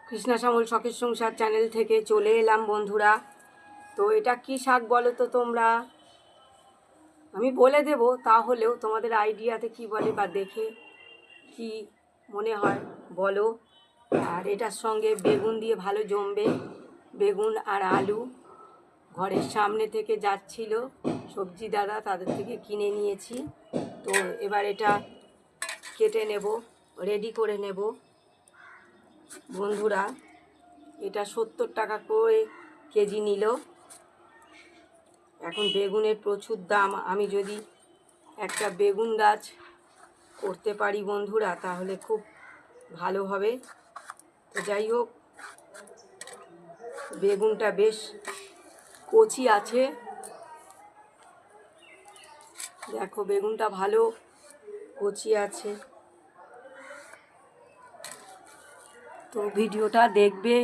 কৃষ্ণা শ্যামল শখের সংসার চ্যানেল থেকে চলে এলাম বন্ধুরা। তো এটা কি শাক বলো তো তোমরা? আমি বলে দেব, তাহলেও তোমাদের আইডিয়াতে কি বলে বা দেখে কি মনে হয় বলো। আর এটার সঙ্গে বেগুন দিয়ে ভালো জমবে, বেগুন আর আলু ঘরের সামনে থেকে যাচ্ছিল সবজি দাদা, তাদের থেকে কিনে নিয়েছি। তো এবার এটা কেটে নেব, রেডি করে নেব বন্ধুরা। এটা 70 টাকা করে কেজি নিল। এখন বেগুনের প্রচুর দাম। আমি যদি একটা বেগুন গাছ করতে পারি বন্ধুরা, তাহলে খুব ভালো হবে। তো যাই হোক, বেগুনটা বেশ কচি আছে, দেখো বেগুনটা ভালো কচি আছে। তো ভিডিওটা দেখবে,